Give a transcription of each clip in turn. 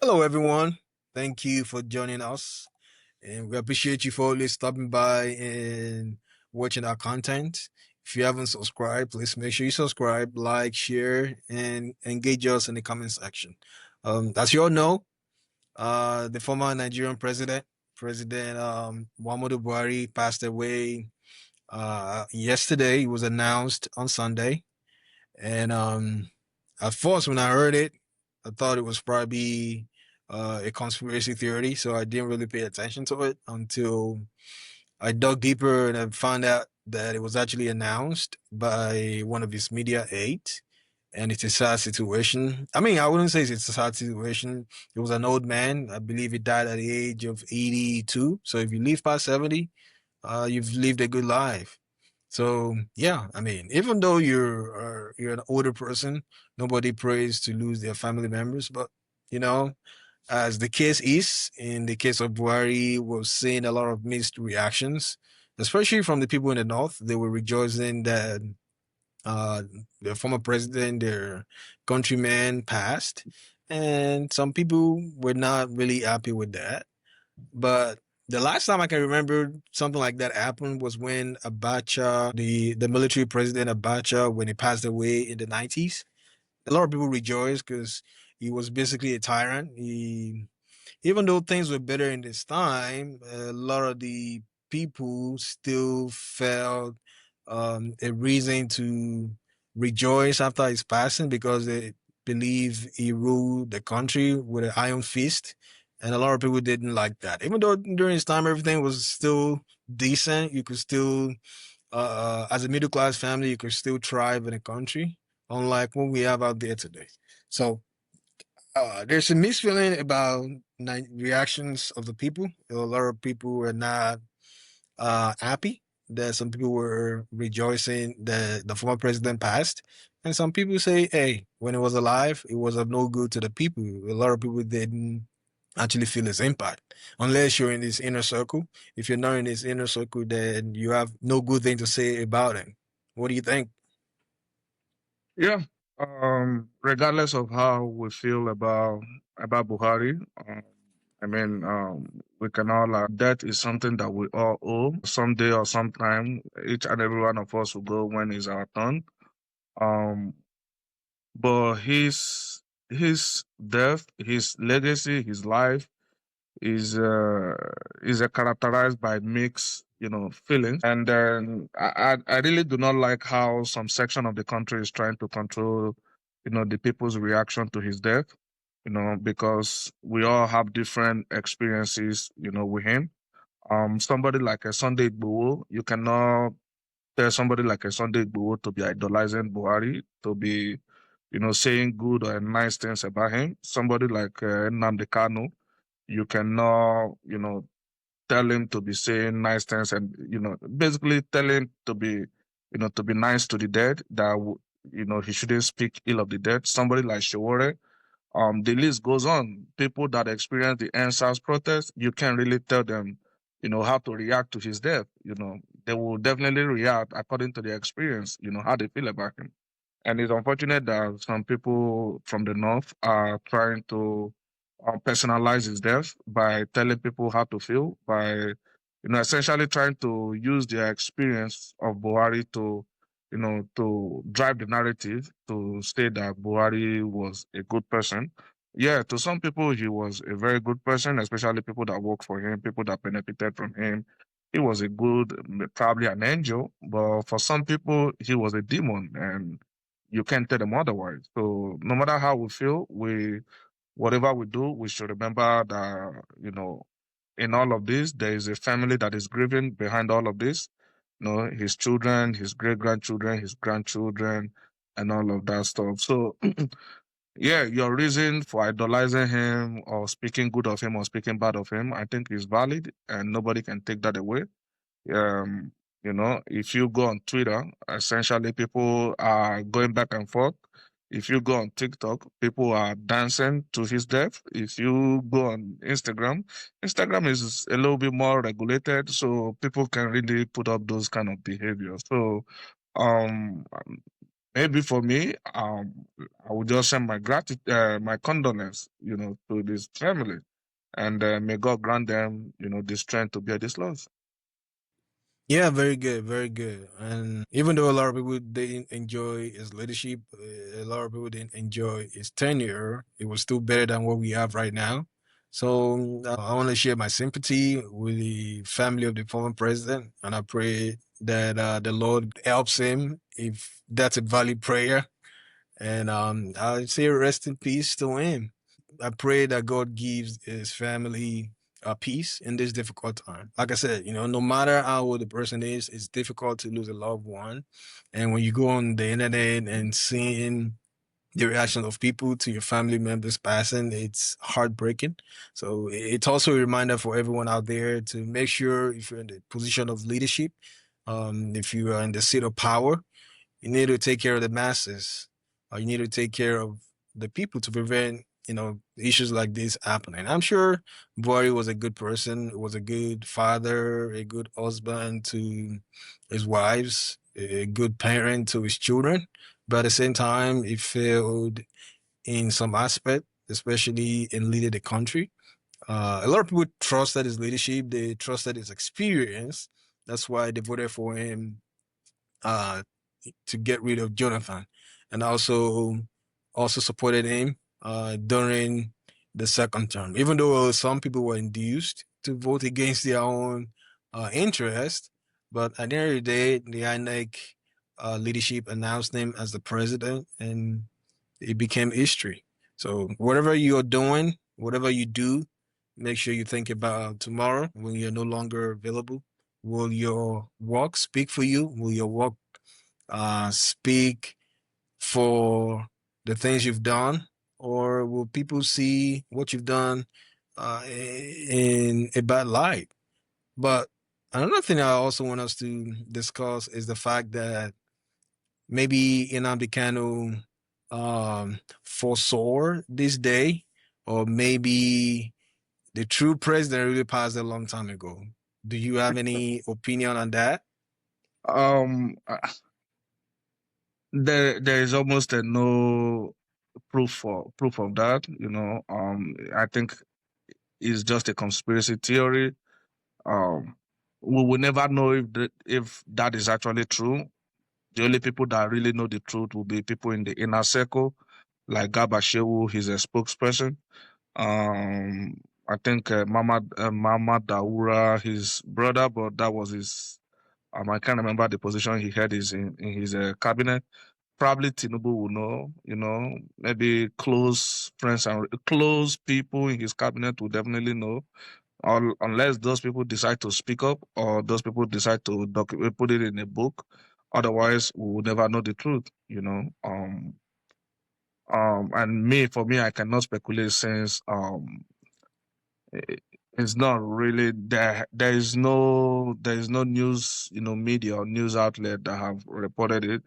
Hello, everyone. Thank you for joining us. And we appreciate you for always stopping by and watching our content. If you haven't subscribed, please make sure you subscribe, like, share, and engage us in the comment section. As you all know, the former Nigerian President Muhammadu Buhari, passed away yesterday. It was announced on Sunday. And at first, when I heard it, I thought it was probably a conspiracy theory, so I didn't really pay attention to it until I dug deeper and I found out that it was actually announced by one of his media aides. And it's a sad situation. I mean, I wouldn't say it's a sad situation. It was an old man. I believe he died at the age of 82. So if you live past 70, you've lived a good life. So yeah, I mean, even though you're an older person, nobody prays to lose their family members. But you know, as the case is, in the case of Buhari, we're seeing a lot of mixed reactions, especially from the people in the north. They were rejoicing that uh, the former president, their countryman, passed, and some people were not really happy with that. But the last time I can remember something like that happened was when Abacha, the military president Abacha, when he passed away in the 90s. A lot of people rejoiced because he was basically a tyrant. Even though things were better in this time, a lot of the people still felt a reason to rejoice after his passing because they believe he ruled the country with an iron fist. And a lot of people didn't like that. Even though during his time everything was still decent, you could still, as a middle class family, you could still thrive in a country, unlike what we have out there today. So there's a mixed feeling about reactions of the people. A lot of people were not happy. That some people were rejoicing that the former president passed, and some people say, "Hey, when he was alive, it was of no good to the people." A lot of people didn't actually feel his impact, unless you're in this inner circle. If you're not in this inner circle, then you have no good thing to say about him. What do you think? Yeah. Regardless of how we feel about Buhari, we can all debt is something that we all owe. Someday or sometime, each and every one of us will go when it's our turn. Um, but his death, his legacy, his life is characterized by mixed, feelings. And then I really do not like how some section of the country is trying to control, the people's reaction to his death. Because we all have different experiences, with him. Somebody like a Sunday Igboho, you cannot tell somebody like a Sunday Igboho to be idolizing Buhari, to be, saying good or nice things about him. Somebody like Nnamdi Kanu, you cannot, tell him to be saying nice things and, basically tell him to be, to be nice to the dead, that, he shouldn't speak ill of the dead. Somebody like Shawore, the list goes on. People that experience the NSAS protest, you can't really tell them, how to react to his death. They will definitely react according to their experience, how they feel about him. And it's unfortunate that some people from the north are trying to personalize his death by telling people how to feel, by essentially trying to use their experience of Buhari to to drive the narrative to say that Buhari was a good person. Yeah, to some people he was a very good person, especially people that work for him, people that benefited from him. He was a good, probably an angel, but for some people he was a demon, and you can't tell them otherwise. So no matter how we feel, whatever we do, we should remember that, in all of this, there is a family that is grieving behind all of this. His children, his great grandchildren, his grandchildren, and all of that stuff. So, yeah, your reason for idolizing him or speaking good of him or speaking bad of him, I think is valid, and nobody can take that away. Um, if you go on Twitter, essentially people are going back and forth. If you go on TikTok, people are dancing to his death. If you go on Instagram, Instagram is a little bit more regulated, so people can really put up those kind of behaviors. So, um, maybe for me, I would just send my gratitude, my condolence, to this family, and may God grant them, the strength to bear this loss. Yeah, very good, very good. And even though a lot of people didn't enjoy his leadership, a lot of people didn't enjoy his tenure, it was still better than what we have right now. So I want to share my sympathy with the family of the former president, and I pray that the Lord helps him if that's a valid prayer. And I say rest in peace to him. I pray that God gives his family peace in this difficult time. Like I said, no matter how old the person is, it's difficult to lose a loved one. And when you go on the internet and seeing the reaction of people to your family members passing, it's heartbreaking. So it's also a reminder for everyone out there to make sure if you're in the position of leadership, if you are in the seat of power, you need to take care of the masses. You need to take care of the people to prevent, issues like this happening. I'm sure Buhari was a good person, was a good father, a good husband to his wives, a good parent to his children. But at the same time, he failed in some aspect, especially in leading the country. A lot of people trusted his leadership. They trusted his experience. That's why they voted for him uh, to get rid of Jonathan, and also supported him during the second term. Even though some people were induced to vote against their own interest, but at the end of the day, the INEC leadership announced him as the president, and it became history. So whatever you're doing, whatever you do, make sure you think about tomorrow when you're no longer available. Will your work speak for you? Will your work speak for the things you've done, or will people see what you've done in a bad light? But another thing I also want us to discuss is the fact that maybe Nnamdi Kanu foresaw this day, or maybe the true president really passed a long time ago. Do you have any opinion on that? There is almost no proof of that. I think it's just a conspiracy theory. Um, we will never know if that is actually true. The only people that really know the truth will be people in the inner circle, like Garba Shehu, he's a spokesperson. Um, I think Mama Daura, his brother, but that was his. I can't remember the position he had is in his cabinet. Probably Tinubu will know. Maybe close friends and close people in his cabinet will definitely know. Unless those people decide to speak up or those people decide to put it in a book. Otherwise, we will never know the truth. And for me, I cannot speculate since it- it's not really there. There is no news, media or news outlet that have reported it.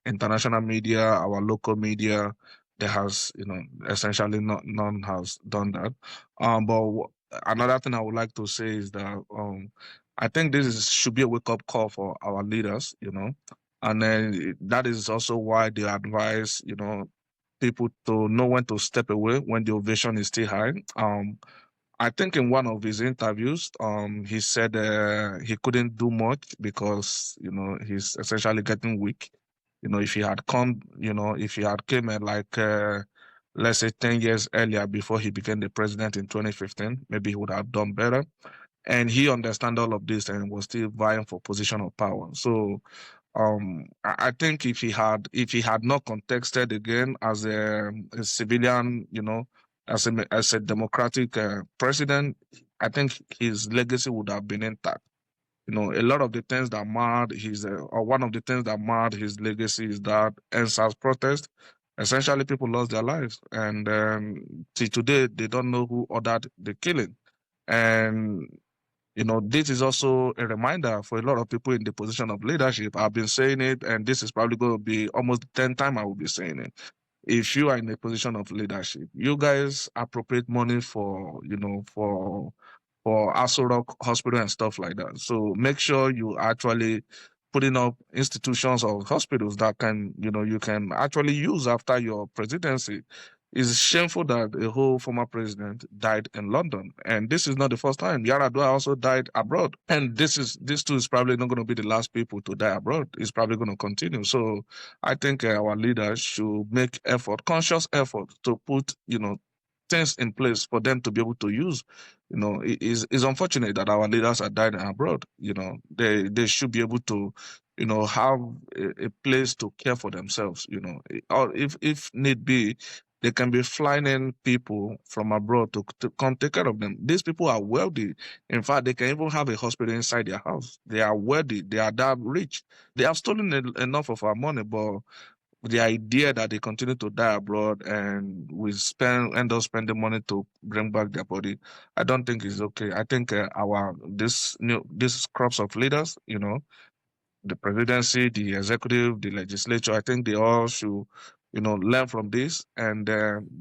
International media, our local media, there has, essentially not none has done that. But another thing I would like to say is that I think should be a wake up call for our leaders. And then that is also why they advise, people to know when to step away when the ovation is still high. I think in one of his interviews, he said he couldn't do much because he's essentially getting weak. If he had came at like let's say 10 years earlier before he became the president in 2015, maybe he would have done better. And he understand all of this and was still vying for position of power. So I think if he had not contested again as a civilian, as a democratic president, I think his legacy would have been intact. A lot of the things that marred or one of the things that marred his legacy is that NSAS protest. Essentially, people lost their lives, and till today they don't know who ordered the killing. And this is also a reminder for a lot of people in the position of leadership. I've been saying it, and this is probably going to be almost the 10th time I will be saying it. If you are in a position of leadership, you guys appropriate money for Aso Rock Hospital and stuff like that. So make sure you actually putting up institutions or hospitals that can, you can actually use after your presidency. It's shameful that a whole former president died in London, and this is not the first time. Yaradua also died abroad, and this too is probably not going to be the last people to die abroad. It's probably going to continue. So I think our leaders should make effort, conscious effort, to put things in place for them to be able to use. It's unfortunate that our leaders are dying abroad. They should be able to, have a place to care for themselves. Or if need be, they can be flying in people from abroad to come take care of them. These people are wealthy. In fact, they can even have a hospital inside their house. They are wealthy. They are that rich. They have stolen enough of our money, but the idea that they continue to die abroad and we end up spending money to bring back their body, I don't think is okay. I think our this crops of leaders, the presidency, the executive, the legislature, I think they all should, learn from this and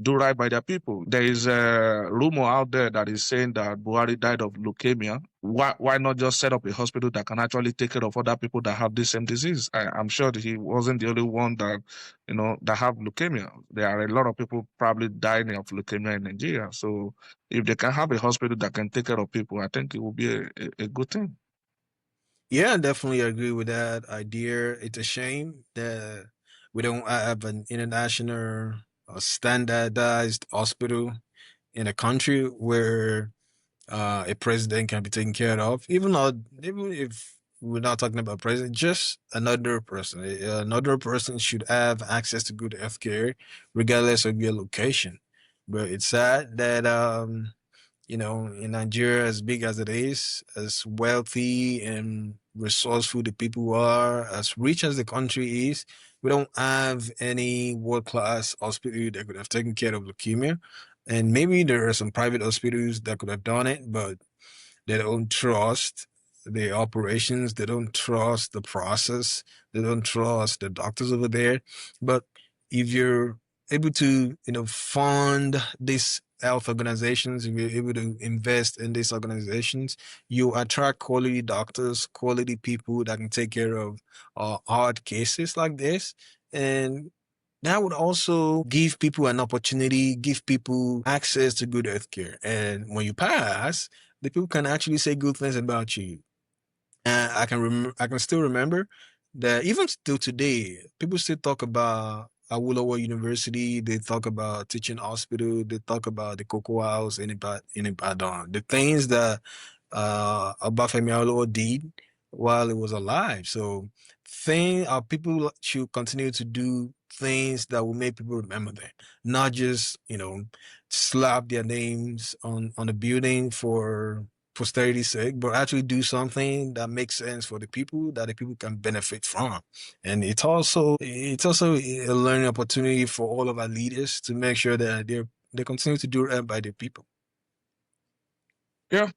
do right by their people. There is a rumor out there that is saying that Buhari died of leukemia. Why not just set up a hospital that can actually take care of other people that have the same disease? I'm sure that he wasn't the only one that, that have leukemia. There are a lot of people probably dying of leukemia in Nigeria. So if they can have a hospital that can take care of people, I think it will be a good thing. Yeah, I definitely agree with that idea. It's a shame that we don't have an international standardized hospital in a country where a president can be taken care of. Even if we're not talking about president, just another person. Another person should have access to good health care, regardless of your location. But it's sad that in Nigeria, as big as it is, as wealthy and resourceful the people are, as rich as the country is, we don't have any world-class hospital that could have taken care of leukemia. And maybe there are some private hospitals that could have done it, but they don't trust the operations. They don't trust the process. They don't trust the doctors over there. But if you're able to, fund these health organizations, if you're able to invest in these organizations, you attract quality doctors, quality people that can take care of hard cases like this. And that would also give people an opportunity, give people access to good healthcare. And when you pass, the people can actually say good things about you. And I can still remember that even still today, people still talk about Awolowo University. They talk about teaching hospital. They talk about the Cocoa House in Ibadan. The things that Obafemi Awolowo did while he was alive. So, people should continue to do things that will make people remember them, not just slap their names on the building for posterity's sake, but actually do something that makes sense for the people that the people can benefit from. And it's also a learning opportunity for all of our leaders to make sure that they continue to do right by the people. Yeah,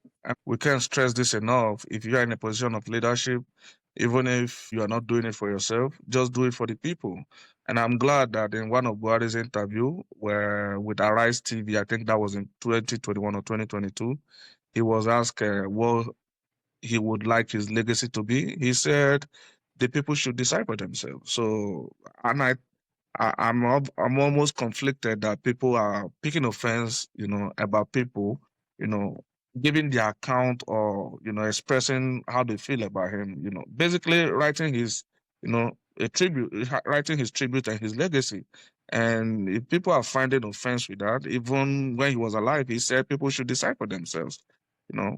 we can't stress this enough. If you are in a position of leadership, even if you are not doing it for yourself, just do it for the people. And I'm glad that in one of Buhari's interview, where with Arise TV, I think that was in 2021 or 2022, he was asked what he would like his legacy to be. He said the people should decide for themselves. So, and I'm almost conflicted that people are picking offense, about people, you know, giving their account or expressing how they feel about him. Basically writing writing his tribute and his legacy. And if people are finding offense with that, even when he was alive, he said people should decide for themselves. You know,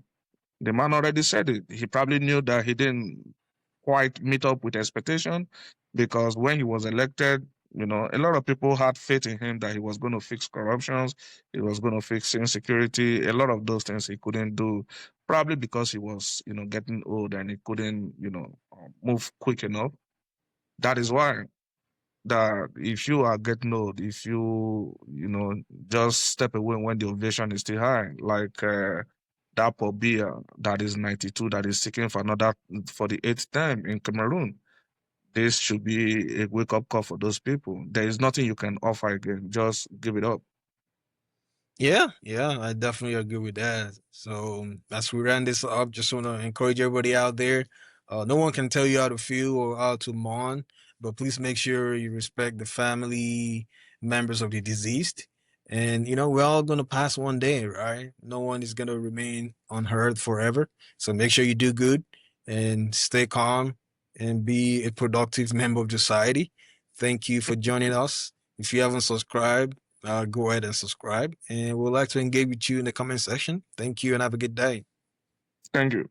the man already said it. He probably knew that he didn't quite meet up with expectation because when he was elected, a lot of people had faith in him that he was going to fix corruptions, he was going to fix insecurity, a lot of those things he couldn't do, probably because he was, getting old and he couldn't, move quick enough. That is why that if you are getting old, if you just step away when the ovation is still high, like that Pobia that is 92, that is seeking for the eighth time in Cameroon. This should be a wake up call for those people. There is nothing you can offer again. Just give it up. Yeah, yeah, I definitely agree with that. So as we round this up, just want to encourage everybody out there. No one can tell you how to feel or how to mourn, but please make sure you respect the family members of the deceased. And we're all gonna pass one day, right? No one is gonna remain on earth forever. So make sure you do good and stay calm and be a productive member of society. Thank you for joining us. If you haven't subscribed, go ahead and subscribe. And we'd like to engage with you in the comment section. Thank you and have a good day. Thank you.